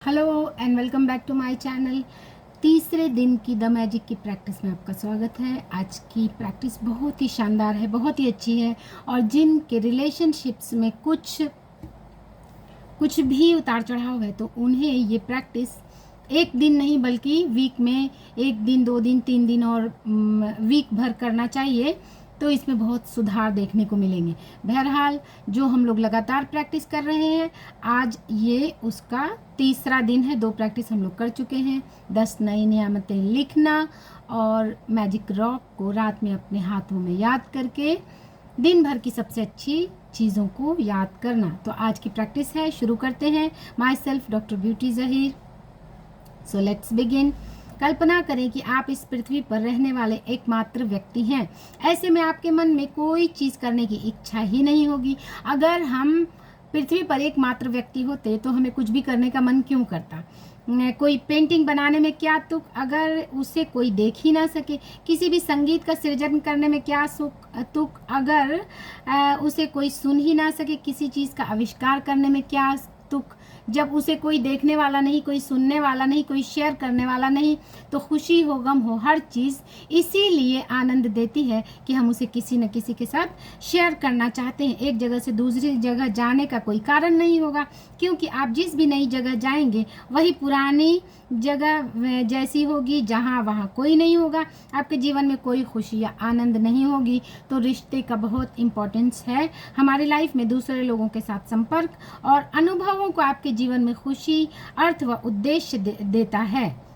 Hello and welcome back to my channel. तीसरे दिन की द मैजिक की प्रैक्टिस में आपका स्वागत है। आज की प्रैक्टिस बहुत ही शानदार है, बहुत ही अच्छी है और जिनके रिलेशनशिप्स में कुछ भी उतार चढ़ाव है तो उन्हें ये प्रैक्टिस एक दिन नहीं बल्कि वीक में एक दिन, 2 दिन, 3 दिन और वीक भर करना चाहिए। तो इसमें बहुत सुधार देखने को मिलेंगे। बहरहाल जो हम लोग लगातार प्रैक्टिस कर रहे हैं, आज ये उसका तीसरा दिन है। 2 प्रैक्टिस हम लोग कर चुके हैं। 10 नई नियामतें लिखना और मैजिक रॉक को रात में अपने हाथों में याद करके दिन भर की सबसे अच्छी चीज़ों को याद करना। तो आज की प्रैक्टिस है, शुरू करते हैं। My self doctor Beauty Zaheer. So let's begin. कल्पना करें कि आप इस पृथ्वी पर रहने वाले एकमात्र व्यक्ति हैं। ऐसे में आपके मन में कोई चीज़ करने की इच्छा ही नहीं होगी। अगर हम पृथ्वी पर एकमात्र व्यक्ति होते तो हमें कुछ भी करने का मन क्यों करता। कोई पेंटिंग बनाने में क्या तुक अगर उसे कोई देख ही ना सके। किसी भी संगीत का सृजन करने में क्या तुक अगर उसे कोई सुन ही ना सके। किसी चीज़ का आविष्कार करने में क्या तुक जब उसे कोई देखने वाला नहीं, कोई सुनने वाला नहीं, कोई शेयर करने वाला नहीं। तो खुशी हो, गम हो, हर चीज़ इसीलिए आनंद देती है कि हम उसे किसी न किसी के साथ शेयर करना चाहते हैं। एक जगह से दूसरी जगह जाने का कोई कारण नहीं होगा, क्योंकि आप जिस भी नई जगह जाएंगे वही पुरानी जगह जैसी होगी, जहाँ वहाँ कोई नहीं होगा। आपके जीवन में कोई खुशी या आनंद नहीं होगी। तो रिश्ते का बहुत इम्पोर्टेंस है हमारी लाइफ में। दूसरे लोगों के साथ संपर्क और अनुभवों को आपके जीवन में खुशी, अर्थ व उद्देश्य देता है।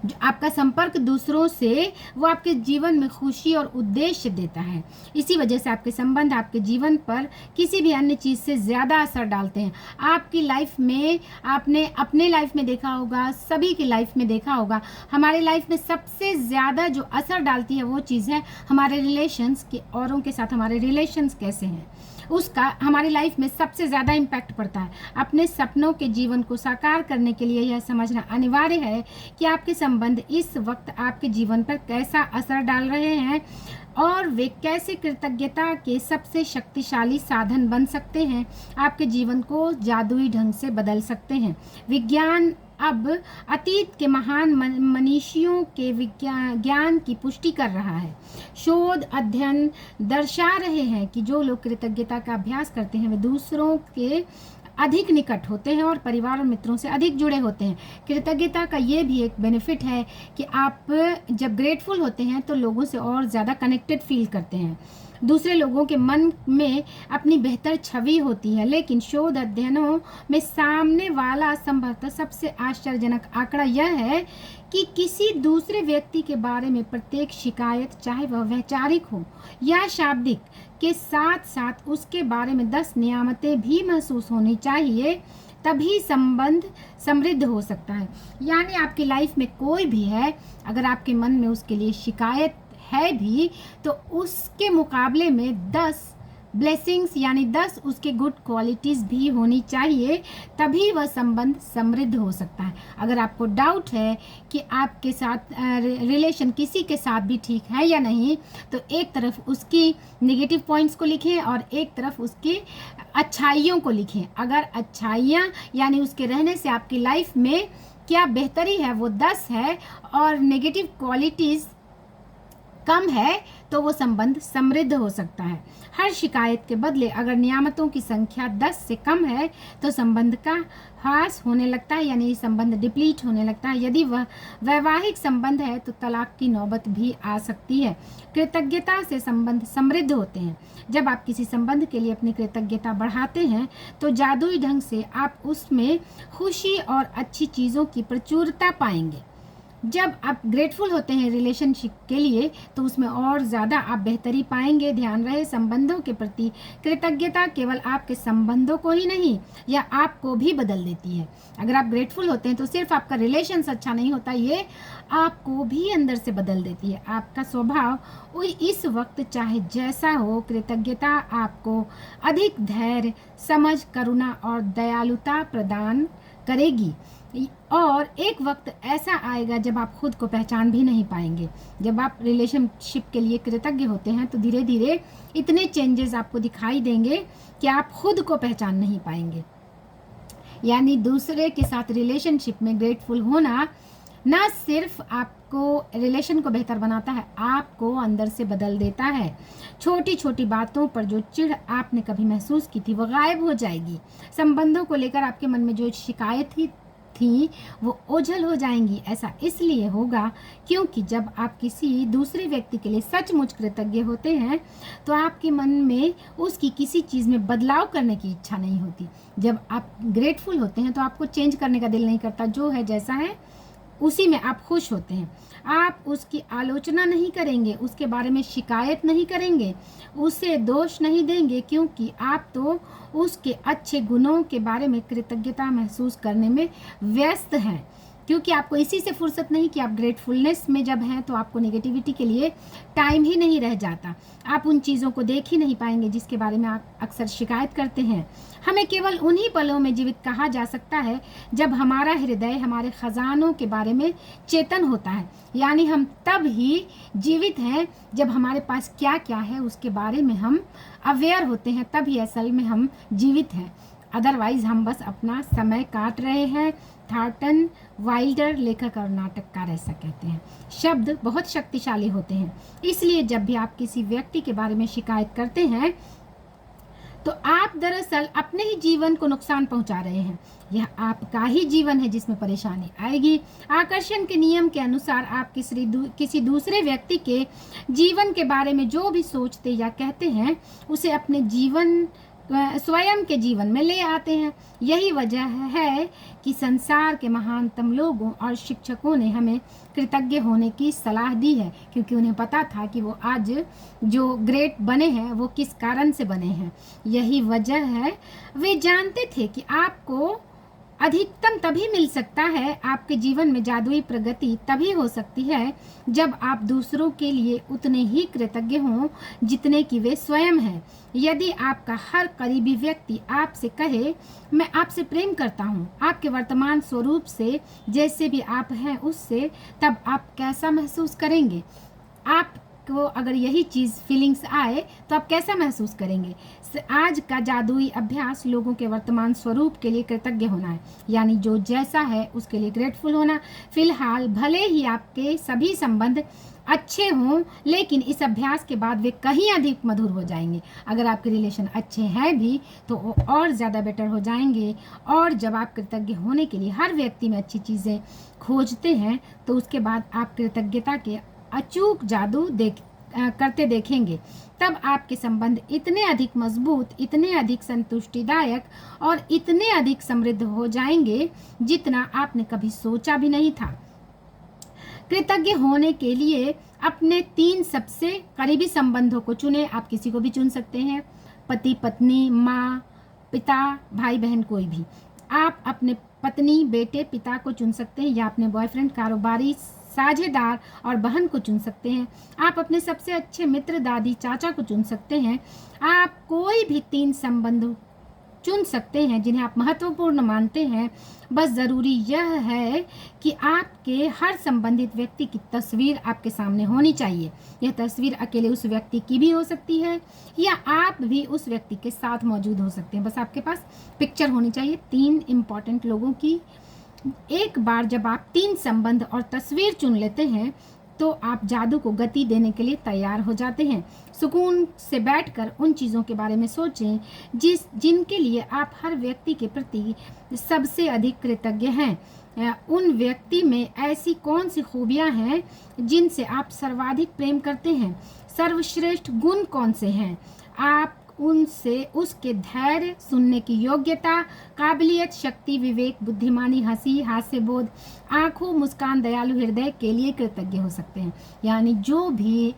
जो आपका संपर्क दूसरों से, वो आपके जीवन में खुशी और उद्देश्य देता है। इसी वजह से आपके संबंध आपके जीवन पर किसी भी अन्य चीज़ से ज़्यादा असर डालते हैं। आपकी लाइफ में, आपने अपने लाइफ में देखा होगा, सभी की लाइफ में देखा होगा, हमारे लाइफ में सबसे ज़्यादा जो असर डालती है वो चीज़ है हमारे रिलेशंस के। औरों के साथ हमारे रिलेशंस कैसे हैं, उसका हमारी लाइफ में सबसे ज़्यादा इम्पैक्ट पड़ता है। अपने सपनों के जीवन को साकार करने के लिए यह समझना अनिवार्य है कि आपके संबंध इस वक्त आपके जीवन पर कैसा असर डाल रहे हैं और वे कैसे कृतज्ञता के सबसे शक्तिशाली साधन बन सकते हैं, आपके जीवन को जादुई ढंग से बदल सकते हैं। विज्ञान अब अतीत के महान मनीषियों के ज्ञान की पुष्टि कर रहा है। शोध अध्ययन दर्शा रहे हैं कि जो लोग कृतज्ञता का अभ्यास करते हैं वे दूसरों के अधिक निकट होते हैं और परिवार और मित्रों से अधिक जुड़े होते हैं। कृतज्ञता का ये भी एक बेनिफिट है कि आप जब ग्रेटफुल होते हैं तो लोगों से और ज़्यादा कनेक्टेड फील करते हैं। दूसरे लोगों के मन में अपनी बेहतर छवि होती है। लेकिन शोध अध्ययनों में सामने वाला संभवतः सबसे आश्चर्यजनक आंकड़ा यह है कि किसी दूसरे व्यक्ति के बारे में प्रत्येक शिकायत, चाहे वह वैचारिक हो या शाब्दिक, के साथ साथ उसके बारे में 10 नियामतें भी महसूस होनी चाहिए, तभी संबंध समृद्ध हो सकता है। यानी आपकी लाइफ में कोई भी है, अगर आपके मन में उसके लिए शिकायत है भी तो उसके मुकाबले में 10 ब्लेसिंग्स यानी 10 उसके गुड क्वालिटीज़ भी होनी चाहिए, तभी वह संबंध समृद्ध हो सकता है। अगर आपको डाउट है कि आपके साथ रिलेशन किसी के साथ भी ठीक है या नहीं, तो एक तरफ उसकी नेगेटिव पॉइंट्स को लिखें और एक तरफ उसकी अच्छाइयों को लिखें। अगर अच्छाइयाँ यानी उसके रहने से आपकी लाइफ में क्या बेहतरी है वो 10 है और नेगेटिव क्वालिटीज़ कम है, तो वो संबंध समृद्ध हो सकता है। हर शिकायत के बदले अगर नियामतों की संख्या 10 से कम है तो संबंध का ह्रास होने लगता है, यानी संबंध डिप्लीट होने लगता है। यदि वह वैवाहिक संबंध है तो तलाक की नौबत भी आ सकती है। कृतज्ञता से संबंध समृद्ध होते हैं। जब आप किसी संबंध के लिए अपनी कृतज्ञता बढ़ाते हैं तो जादुई ढंग से आप उसमें खुशी और अच्छी चीज़ों की प्रचुरता पाएंगे। जब आप ग्रेटफुल होते हैं रिलेशनशिप के लिए तो उसमें और ज़्यादा आप बेहतरी पाएंगे। ध्यान रहे, संबंधों के प्रति कृतज्ञता केवल आपके संबंधों को ही नहीं, या आपको भी बदल देती है। अगर आप ग्रेटफुल होते हैं तो सिर्फ आपका रिलेशंस अच्छा नहीं होता, ये आपको भी अंदर से बदल देती है। आपका स्वभाव इस वक्त चाहे जैसा हो, कृतज्ञता आपको अधिक धैर्य, समझ, करुणा और दयालुता प्रदान करेगी। और एक वक्त ऐसा आएगा जब आप खुद को पहचान भी नहीं पाएंगे। जब आप रिलेशनशिप के लिए कृतज्ञ होते हैं तो धीरे धीरे इतने चेंजेस आपको दिखाई देंगे कि आप खुद को पहचान नहीं पाएंगे। यानी दूसरे के साथ रिलेशनशिप में ग्रेटफुल होना ना सिर्फ आपको रिलेशन को बेहतर बनाता है, आपको अंदर से बदल देता है। छोटी छोटी बातों पर जो चिढ़ आपने कभी महसूस की थी वो गायब हो जाएगी। संबंधों को लेकर आपके मन में जो शिकायत थी वो ओझल हो जाएंगी। ऐसा इसलिए होगा क्योंकि जब आप किसी दूसरे व्यक्ति के लिए सचमुच कृतज्ञ होते हैं तो आपके मन में उसकी किसी चीज़ में बदलाव करने की इच्छा नहीं होती। जब आप ग्रेटफुल होते हैं तो आपको चेंज करने का दिल नहीं करता, जो है जैसा है उसी में आप खुश होते हैं। आप उसकी आलोचना नहीं करेंगे, उसके बारे में शिकायत नहीं करेंगे, उसे दोष नहीं देंगे, क्योंकि आप तो उसके अच्छे गुणों के बारे में कृतज्ञता महसूस करने में व्यस्त हैं। क्योंकि आपको इसी से फुर्सत नहीं कि आप ग्रेटफुलनेस में जब हैं तो आपको नेगेटिविटी के लिए टाइम ही नहीं रह जाता। आप उन चीज़ों को देख ही नहीं पाएंगे जिसके बारे में आप अक्सर शिकायत करते हैं। हमें केवल उन्हीं पलों में जीवित कहा जा सकता है जब हमारा हृदय हमारे खजानों के बारे में चेतन होता है। यानी हम तब ही जीवित हैं जब हमारे पास क्या क्या है उसके बारे में हम अवेयर होते हैं, तभी असल में हम जीवित हैं। अदरवाइज हम बस अपना समय काट रहे हैं। थॉर्टन वाइल्डर लेखक और नाटककार ऐसा कहते हैं। शब्द बहुत शक्तिशाली होते हैं, इसलिए जब भी आप किसी व्यक्ति के बारे में शिकायत करते हैं तो आप दरअसल अपने ही जीवन को नुकसान पहुंचा रहे हैं। यह आपका ही जीवन है जिसमें परेशानी आएगी। आकर्षण के नियम के अनुसार आप किसी दूसरे व्यक्ति के जीवन के बारे में जो भी सोचते या कहते हैं उसे अपने स्वयं के जीवन में ले आते हैं। यही वजह है कि संसार के महानतम लोगों और शिक्षकों ने हमें कृतज्ञ होने की सलाह दी है, क्योंकि उन्हें पता था कि वो आज जो ग्रेट बने हैं वो किस कारण से बने हैं। यही वजह है, वे जानते थे कि आपको अधिकतम तभी मिल सकता है, आपके जीवन में जादुई प्रगति तभी हो सकती है जब आप दूसरों के लिए उतने ही कृतज्ञ हों जितने कि वे स्वयं हैं। यदि आपका हर करीबी व्यक्ति आपसे कहे मैं आपसे प्रेम करता हूँ, आपके वर्तमान स्वरूप से जैसे भी आप हैं उससे, तब आप कैसा महसूस करेंगे? आपको अगर यही चीज़ फीलिंग्स आए तो आप कैसा महसूस करेंगे? आज का जादुई अभ्यास लोगों के वर्तमान स्वरूप के लिए कृतज्ञ होना है, यानी जो जैसा है उसके लिए ग्रेटफुल होना। फिलहाल भले ही आपके सभी संबंध अच्छे हों, लेकिन इस अभ्यास के बाद वे कहीं अधिक मधुर हो जाएंगे। अगर आपके रिलेशन अच्छे हैं भी तो वो और ज़्यादा बेटर हो जाएंगे। और जब आप कृतज्ञ होने के लिए हर व्यक्ति में अच्छी चीज़ें खोजते हैं तो उसके बाद आप कृतज्ञता के अचूक जादू करते देखेंगे। तब आपके संबंध इतने अधिक मजबूत, इतने अधिक संतुष्टिदायक और इतने अधिक समृद्ध हो जाएंगे जितना आपने कभी सोचा भी नहीं था। कृतज्ञ होने के लिए अपने 3 सबसे करीबी संबंधों को चुनें। आप किसी को भी चुन सकते हैं, पति पत्नी, माँ पिता, भाई बहन, कोई भी। आप अपने पत्नी, बेटे, पिता को चुन सकते हैं या अपने बॉयफ्रेंड, कारोबारी साझेदार और बहन को चुन सकते हैं। आप अपने सबसे अच्छे मित्र, दादी, चाचा को चुन सकते हैं। आप कोई भी 3 संबंध चुन सकते हैं जिन्हें आप महत्वपूर्ण मानते हैं। बस ज़रूरी यह है कि आपके हर संबंधित व्यक्ति की तस्वीर आपके सामने होनी चाहिए। यह तस्वीर अकेले उस व्यक्ति की भी हो सकती है या आप भी उस व्यक्ति के साथ मौजूद हो सकते हैं। बस आपके पास पिक्चर होनी चाहिए 3 इम्पॉर्टेंट लोगों की। एक बार जब आप 3 संबंध और तस्वीर चुन लेते हैं तो आप जादू को गति देने के लिए तैयार हो जाते हैं। सुकून से बैठकर उन चीज़ों के बारे में सोचें जिनके लिए आप हर व्यक्ति के प्रति सबसे अधिक कृतज्ञ हैं। उन व्यक्ति में ऐसी कौन सी खूबियां हैं जिनसे आप सर्वाधिक प्रेम करते हैं? सर्वश्रेष्ठ गुण कौन से हैं? आप उनसे उसके धैर्य, सुनने की योग्यता, काबिलियत, शक्ति, विवेक, बुद्धिमानी, हंसी, हास्यबोध, आंखों, मुस्कान, दयालु हृदय के लिए कृतज्ञ हो सकते हैं। यानी जो भी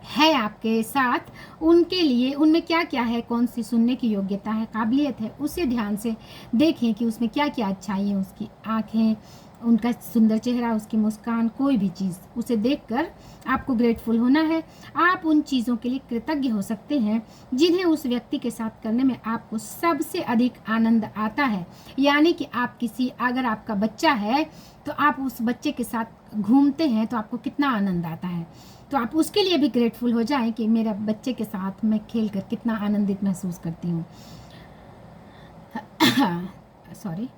है आपके साथ उनके लिए उनमें क्या क्या है, कौन सी सुनने की योग्यता है, काबिलियत है, उसे ध्यान से देखें कि उसमें क्या क्या अच्छाई है। उसकी आँखें, उनका सुंदर चेहरा, उसकी मुस्कान, कोई भी चीज़ उसे देखकर आपको ग्रेटफुल होना है। आप उन चीज़ों के लिए कृतज्ञ हो सकते हैं जिन्हें उस व्यक्ति के साथ करने में आपको सबसे अधिक आनंद आता है। यानी कि अगर आपका बच्चा है तो आप उस बच्चे के साथ घूमते हैं तो आपको कितना आनंद आता है, तो आप उसके लिए भी ग्रेटफुल हो जाएं कि मेरा बच्चे के साथ मैं खेल कर कितना आनंदित महसूस करती हूँ। सॉरी,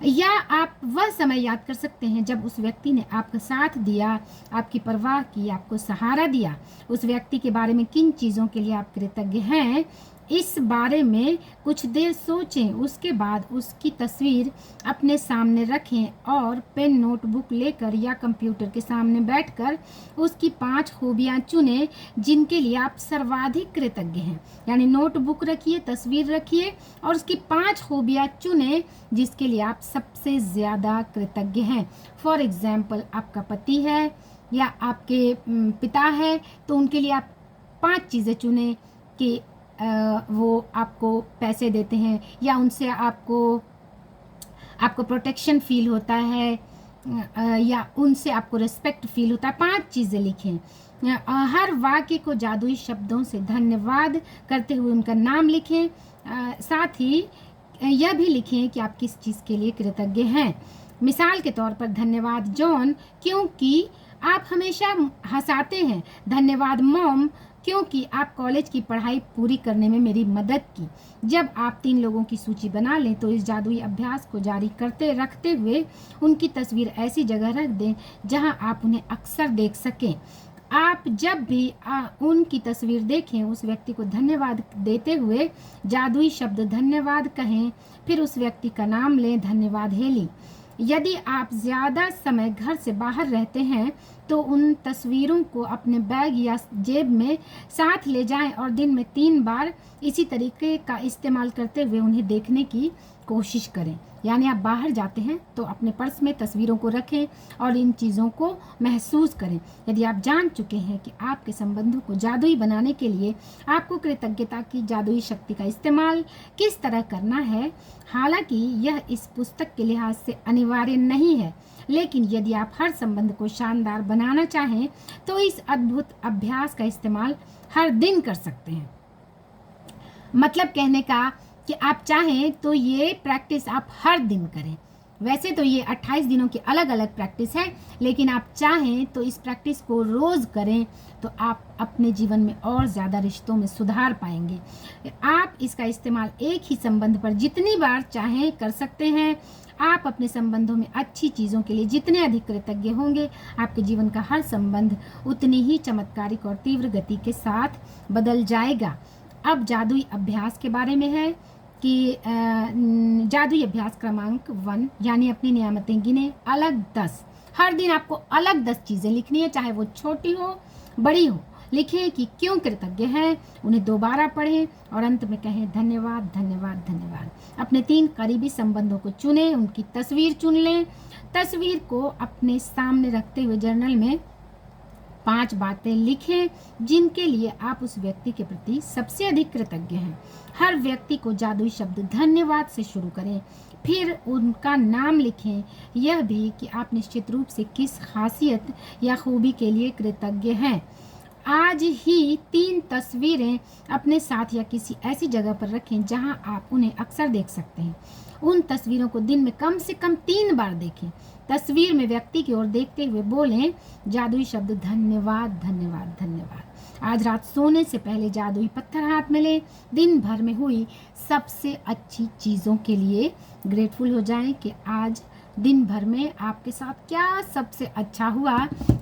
या आप वह समय याद कर सकते हैं जब उस व्यक्ति ने आपका साथ दिया, आपकी परवाह की, आपको सहारा दिया। उस व्यक्ति के बारे में किन चीज़ों के लिए आप कृतज्ञ हैं, इस बारे में कुछ देर सोचें। उसके बाद उसकी तस्वीर अपने सामने रखें और पेन नोटबुक लेकर या कंप्यूटर के सामने बैठकर उसकी 5 खूबियाँ चुनें जिनके लिए आप सर्वाधिक कृतज्ञ हैं। यानी नोटबुक रखिए, तस्वीर रखिए और उसकी 5 खूबियाँ चुनें जिसके लिए आप सबसे ज़्यादा कृतज्ञ हैं। फॉर एग्जाम्पल, आपका पति है या आपके पिता है, तो उनके लिए आप 5 चीज़ें चुनें कि वो आपको पैसे देते हैं या उनसे आपको प्रोटेक्शन फील होता है, या उनसे आपको रिस्पेक्ट फील होता है। 5 चीज़ें लिखें। हर वाक्य को जादुई शब्दों से धन्यवाद करते हुए उनका नाम लिखें। साथ ही यह भी लिखें कि आप किस चीज़ के लिए कृतज्ञ हैं। मिसाल के तौर पर, धन्यवाद जॉन क्योंकि आप हमेशा हंसाते हैं। धन्यवाद मॉम क्योंकि आप कॉलेज की पढ़ाई पूरी करने में मेरी मदद की। जब आप 3 लोगों की सूची बना लें तो इस जादुई अभ्यास को जारी रखते हुए उनकी तस्वीर ऐसी जगह रख दें जहां आप उन्हें अक्सर देख सकें। आप जब भी उनकी तस्वीर देखें, उस व्यक्ति को धन्यवाद देते हुए जादुई शब्द धन्यवाद कहें। फिर उस व्यक्ति का नाम लें, धन्यवाद हेली। यदि आप ज़्यादा समय घर से बाहर रहते हैं तो उन तस्वीरों को अपने बैग या जेब में साथ ले जाएं और दिन में 3 बार इसी तरीके का इस्तेमाल करते हुए उन्हें देखने की कोशिश करें। यानी आप बाहर जाते हैं तो अपने पर्स में तस्वीरों को रखें और इन चीज़ों को महसूस करें। यदि आप जान चुके हैं कि आपके संबंधों को जादुई बनाने के लिए आपको कृतज्ञता की जादुई शक्ति का इस्तेमाल किस तरह करना है, हालांकि यह इस पुस्तक के लिहाज से अनिवार्य नहीं है, लेकिन यदि आप हर संबंध को शानदार बनाना चाहें तो इस अद्भुत अभ्यास का इस्तेमाल हर दिन कर सकते हैं। मतलब कहने का कि आप चाहें तो ये प्रैक्टिस आप हर दिन करें। वैसे तो ये 28 दिनों की अलग अलग प्रैक्टिस है, लेकिन आप चाहें तो इस प्रैक्टिस को रोज़ करें तो आप अपने जीवन में और ज़्यादा रिश्तों में सुधार पाएंगे। आप इसका इस्तेमाल एक ही संबंध पर जितनी बार चाहें कर सकते हैं। आप अपने संबंधों में अच्छी चीज़ों के लिए जितने अधिक कृतज्ञ होंगे, आपके जीवन का हर संबंध उतनी ही चमत्कारिक और तीव्र गति के साथ बदल जाएगा। अब जादुई अभ्यास के बारे में है कि जादुई अभ्यास क्रमांक 1, यानी अपनी नियामतें गिने अलग 10। हर दिन आपको अलग 10 चीज़ें लिखनी है, चाहे वो छोटी हो बड़ी हो। लिखें कि क्यों कृतज्ञ हैं, उन्हें दोबारा पढ़ें और अंत में कहें धन्यवाद धन्यवाद धन्यवाद। अपने 3 करीबी संबंधों को चुनें, उनकी तस्वीर चुन लें। तस्वीर को अपने सामने रखते हुए जर्नल में 5 बातें लिखें जिनके लिए आप उस व्यक्ति के प्रति सबसे अधिक कृतज्ञ हैं। हर व्यक्ति को जादुई शब्द धन्यवाद से शुरू करें, फिर उनका नाम लिखें। यह भी कि आप निश्चित रूप से किस खासियत या खूबी के लिए कृतज्ञ हैं। आज ही 3 तस्वीरें अपने साथ या किसी ऐसी जगह पर रखें जहां आप उन्हें अक्सर देख सकते हैं। उन तस्वीरों को दिन में कम से कम 3 बार देखें। तस्वीर में व्यक्ति की ओर देखते हुए बोलें जादुई शब्द धन्यवाद धन्यवाद धन्यवाद। आज रात सोने से पहले जादुई पत्थर हाथ में लें। दिन भर में हुई सबसे अच्छी चीज़ों के लिए ग्रेटफुल हो जाएं कि आज दिन भर में आपके साथ क्या सबसे अच्छा हुआ।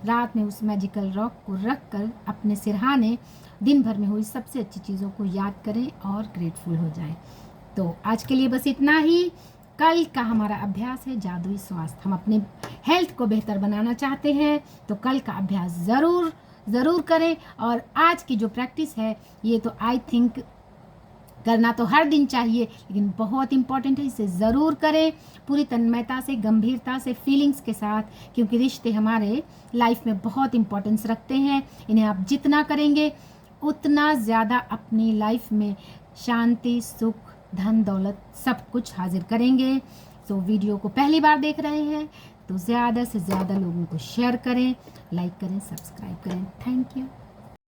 रात में उस मैजिकल रॉक को रख कर अपने सिरहाने दिन भर में हुई सबसे अच्छी चीज़ों को याद करें और ग्रेटफुल हो जाएं। तो आज के लिए बस इतना ही। कल का हमारा अभ्यास है जादुई स्वास्थ्य। हम अपने हेल्थ को बेहतर बनाना चाहते हैं तो कल का अभ्यास ज़रूर करें। और आज की जो प्रैक्टिस है ये तो आई थिंक करना तो हर दिन चाहिए, लेकिन बहुत इम्पॉर्टेंट है, इसे ज़रूर करें पूरी तन्मयता से, गंभीरता से, फीलिंग्स के साथ, क्योंकि रिश्ते हमारे लाइफ में बहुत इम्पोर्टेंस रखते हैं। इन्हें आप जितना करेंगे उतना ज़्यादा अपनी लाइफ में शांति, सुख, धन दौलत सब कुछ हाजिर करेंगे। तो वीडियो को पहली बार देख रहे हैं तो ज़्यादा से ज़्यादा लोगों को शेयर करें, लाइक करें, सब्सक्राइब करें। Thank you.